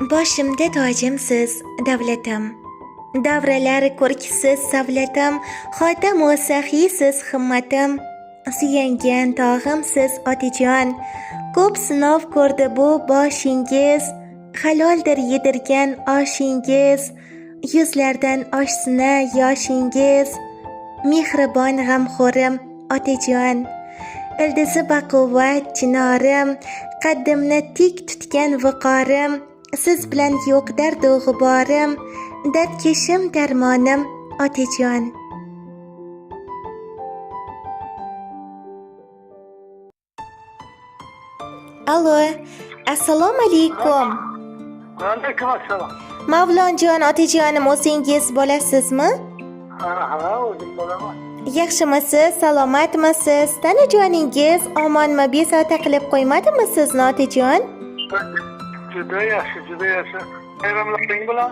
Boshimda tojimsiz davlatim, davralar ko'rkisiz savlatim, xotam-u saxiysiz himmatim, suyangan tog'imsiz otajon. Ko'p sinov ko'rdi bu boshingiz, haloldir yedirgan oshingiz, yuzlardan oshsina yoshingiz, mehribon g'amxo'rim otajon. Ildizi baquvvat chinorim, qaddimni tik tutgan viqorim, siz bilan yo'q dardu g'uborim, dardkashim darmonim otajon. Alo, assalomu alaykum. Alaykum assalom. Mavlonjon otajonim, o'zingiz bo'lasizmi? Ha, o'zim bo'laman. Yaxshimisiz, salomatmisiz? Tanajoningiz omonmi? Bezovta qilib qo'ymadimi sizni otajon? Juda yaxshi. Bayramlaring bilan.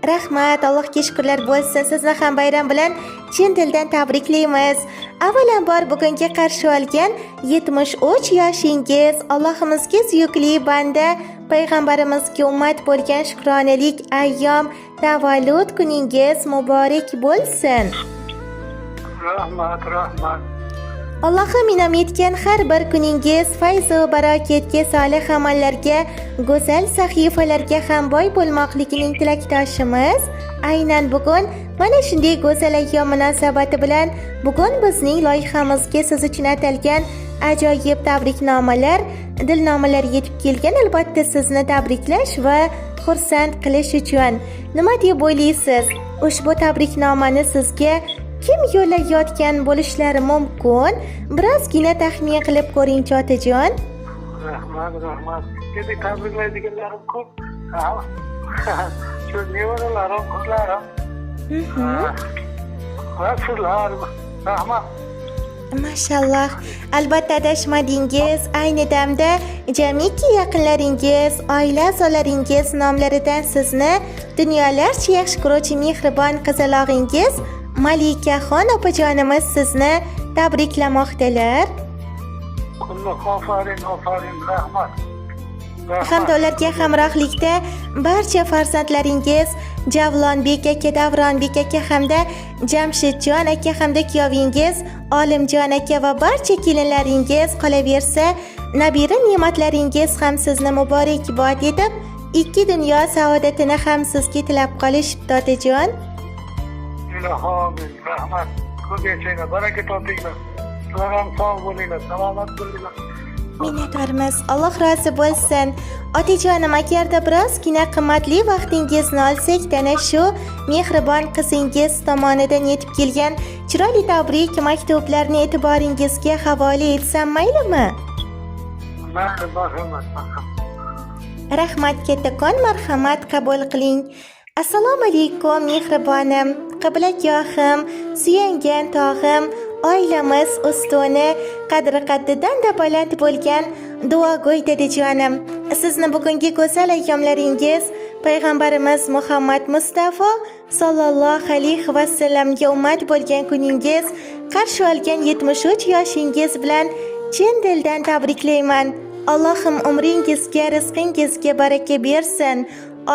Rahmat, Allohga shukrlar bo'lsin. Sizni ham bayram bilan chin dildan tabriklaymiz. Avvalambor bugunga qarshi olgan 73 yoshingiz, Allohimizga suyukli banda, payg'ambarimizga ummat bo'lgan shukronalik ayyom, tavallud kuningiz muborak bo'lsin. Rahmat. Allohim in'om etgan har bir kuningiz fayz va barokatga, solih amallarga, go'zal sahifalarga ham boy bo'lmoqligining tilakdoshimiz. Aynan bugun mana shunday go'zal ayyom munosabati bilan bugun bizning loyihamizga siz uchun atalgan ajoyib tabriknomalar, dilnomalar yetib kelgan. Albatta sizni tabriklash va xursand qilish uchun. Nima deb o'ylaysiz? Ushbu tabriknomani sizga kim yo'llayotgan bo'lishlari mumkin? Birozgina taxmin qilib ko'ring-chi otajon. Rahmat. Endi tabriklaydiganlarim ko'p. Shu nevaralarim, qizlarim. Va sizlar. Rahmat. Mashalloh. Albatta adashmadingiz. Ayni damda jamiki yaqinlaringiz, oila a'zolaringiz nomlaridan sizni dunyolarcha yaxshi ko'ruvchi mehribon qizalog'ingiz Malikaxon opajonimiz sizni tabriklamoqdalar. Ofarin, rahmat. Hamda ularga hamrohlikda barcha farzandlaringiz Javlonbek aka, Davronbek aka hamda Jamshidjon aka hamda kuyovingiz Olimjon aka va barcha kelinlaringiz, qolaversa nabira ne'matlaringiz ham sizni muborakbod etib, ikki dunyo saodatini ham sizga tilab qolishibdi otajon. Amin, rahmat. Ko'pchiliklar baraka topinglar. Sizlar ham sog' bo'linglar, salomat bo'linglar. Minnatdormiz. Alloh rozi bo'lsin. Otajonim, agarda birozgina qimmatli vaqtingizni olsak, ana shu mehribon qizingiz tomonidan yetib kelgan chiroyli tabrik maktublarini e'tiboringizga havola etsam maylimi? Marhamat. Rahmat kattakon, marhamat qabul qiling. Assalomu alaykum mehribonim, qiblagohim, suyangan tog'im, oilamiz ustuni, qadri qaddidan-da baland bo'lgan duogo'y dadajonim. Sizni bugungi go'zal ayyomlaringiz payg'ambarimiz Muhammad Mustafa sallallohu alayhi va sallamga ummat bo'lgan kuningiz, qarshi olgan 73 yoshingiz bilan chin dildan tabriklayman. Allohim umringizga, rizqingizga baraka bersin.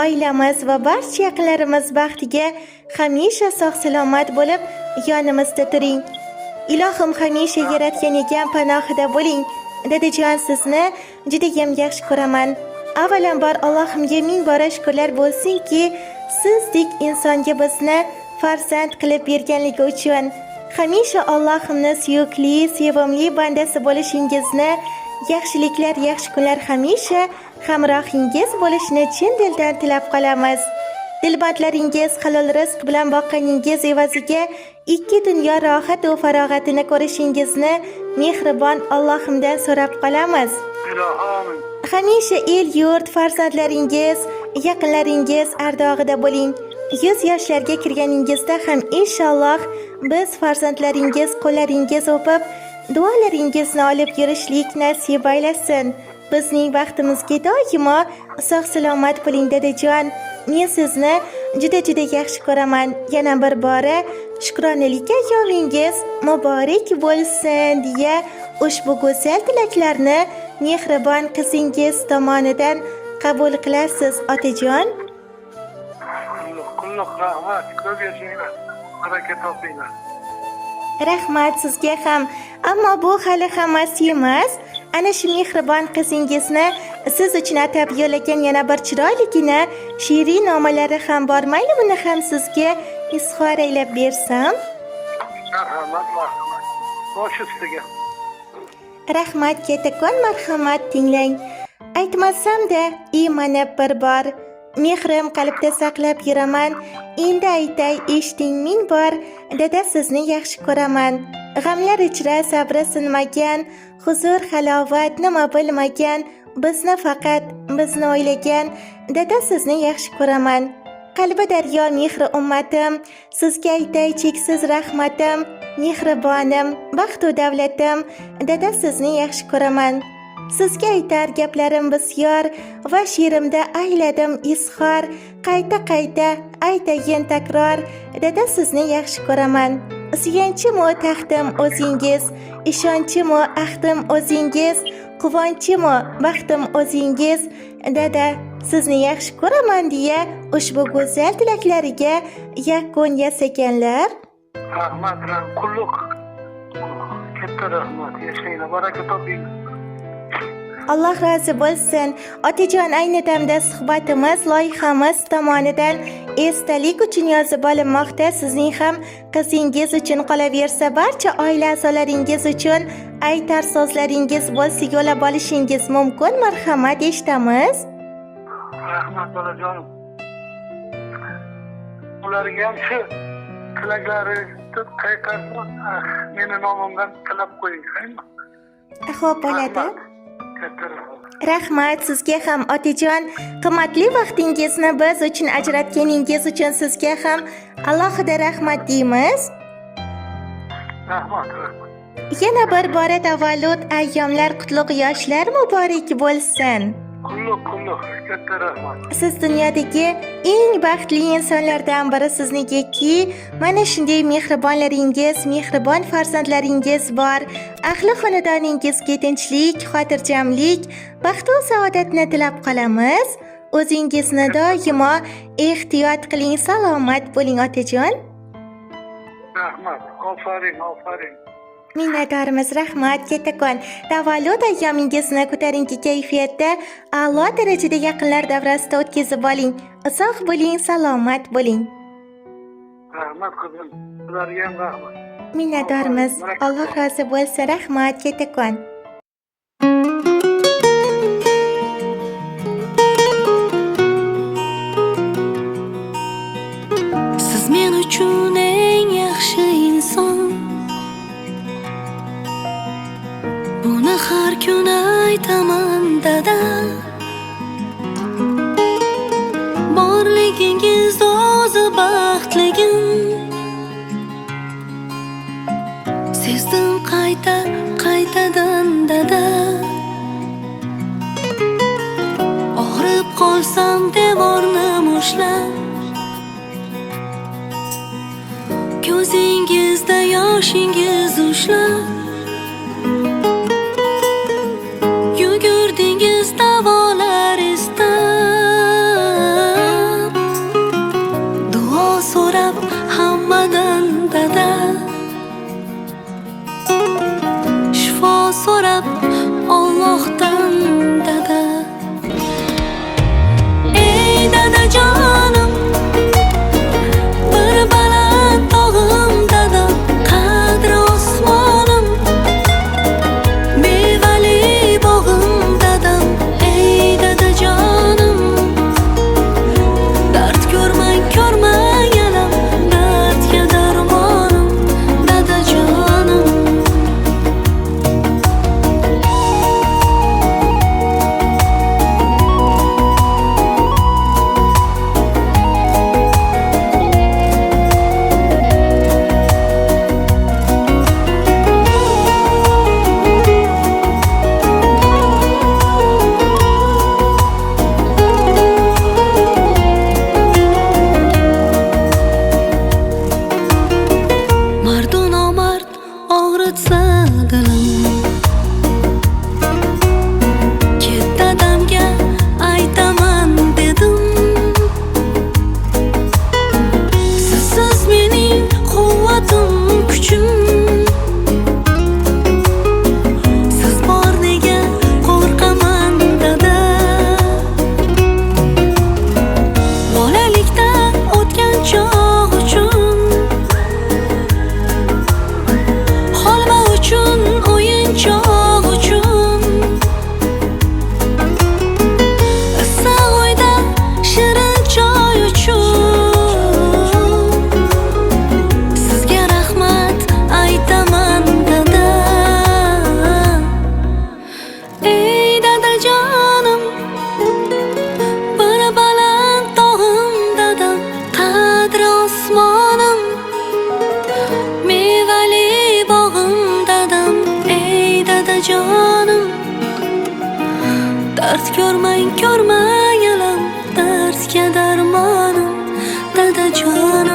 Oilamiz va barcha yaqinlarimiz baxtiga hamisha sog' salomat bo'lib yonimizda turing. Ilohim hamisha yaratgan ekan panohida bo'ling. Dadajon, sizni juda ham yaxshi ko'raman. Avvalambor Allohimga ming bora shukrlar bo'lsinki, sizdek insonga bizni farzand qilib berganligi uchun. Hamisha Allohimni suyukli, sevimli bandasi bo'lishingizni, yaxshiliklar, yaxshi kunlar hamisha hamrohingiz bo'lishini chin dildan tilab qolamiz. Dilbandlaringiz halol rizq bilan boqqaningiz evaziga ikki dunyo rohat va farog'atini ko'rishingizni mehribon Allohimdan so'rab qolamiz. Amin. Hamisha el yurt, farzandlaringiz, yaqinlaringiz ardog'ida bo'ling. 100 yoshlarga kirganingizda ham inshaalloh biz farzandlaringiz qo'llaringiz o'pib, duolaringizni olib yurishlik nasib aylasin. Bizning baxtimizga doimo sog' salomat bo'ling dadajon. Men sizni juda yaxshi ko'raman. Yana bir bora shukronalik ayyomingiz muborak bo'lsin deya ushbu go'zal tilaklarni mehribon qizingiz tomonidan qabul qilasiz otajon? Qulluq rahmat. Ko'p yashanglar. Baraka topinglar. Rahmat sizga ham. Ammo bu hali hammasi emas. Ana shu mehribon qizingizni siz uchun atab yo'llagan yana bir chiroyligina she'riy nomalari ham bor. Mayli, buni ham sizga izhor aylab bersam? Marhamat, marhamat. Bosh ustiga. Rahmat katakon, marhamat, tinglang. Aytmasam-da, mana bir bor mehrim qalbda saqlab yuraman. Endi aytay, eshiting ming bor, dada sizni yaxshi ko'raman. G'amlar ichra sabri sinmagan, huzur halovat nima bilmagan, bizni o'ylagan, dada sizni yaxshi ko'raman. Qalbi daryo mehri ummatim, sizga aytay cheksiz rahmatim, mehribonim, baxtu davlatim, dada sizni yaxshi ko'raman. Sizga aytar gaplarim bisyor va she'rimda ayladim izhor, qayta aytayin takror, dada sizni yaxshi ko'raman. Suyanchim o taxtim o'zingiz, ishonchim o ahdim o'zingiz, quvonchim o baxtim o'zingiz, dada sizni yaxshi ko'raman deya ushbu go'zal tilaklariga yakun yasaganlar. Rahmat, qulluq. Katta rahmat. Yashanglar. Baraka topinglar. Alloh rozi bo'lsin. Otajon, ayni damda suhbatimiz loyihamiz tomonidan esdalik uchun yozib olinmoqda. Sizning ham qizingiz uchun qolaversa, barcha oila a'zolaringiz uchun aytar so'zlaringiz bo'lsa yo'lab olishingiz mumkin. Marhamat, eshitamiz. Rahmat bolajonim. Ularga ham shu tilaklari qaytarib, meni nomimdan tilab qo'ying, haymi? Xo'p, bo'ladi. Katta rahmat. Rahmat sizga ham otajon. Qimmatli vaqtingizni biz uchun ajratganingiz uchun sizga ham alohida rahmat deymiz. Rahmat. Yana bir bora tavallud ayyomlar qutlug' yoshlar muborak bo'lsin. Qulluq. Katta rahmat. Siz dunyodagi eng baxtli insonlardan biri siznikiki, mana shunday mehribonlaringiz, mehribon farzandlaringiz bor. Ahli xonadoningizga tinchlik, xotirjamlik, baxt va saodatni tilab qolamiz. O'zingizni doimo ehtiyot qiling, salomat bo'ling otajon. Rahmat. Ofarin. Minnatdormiz, rahmat katakon. Tavallud ayyomingizni ko'tarinki kayfiyatda, a'lo darajada yaqinlar davrasida o'tkazib oling. Sog' bo'ling, salomat bo'ling. Rahmat qizim. Ularga ham rahmat. Minnatdormiz. Alloh rozi bo'lsin. Rahmat katakon. Siz men uchun eng yaxshi inson. Buni har kun aytaman dada. Borligingiz o'zi baxtligim. Sezdim qaytadan dada. Og'rib qolsam devorni mushlab, ko'zingizda yoshingiz ushlab, yugurdingiz davolar istab, duo so'rab hammadan dada, shifo so'rab Allohdan dada. Ey dadajonim, ko'rmang alam, dardga darmonim dadajonim.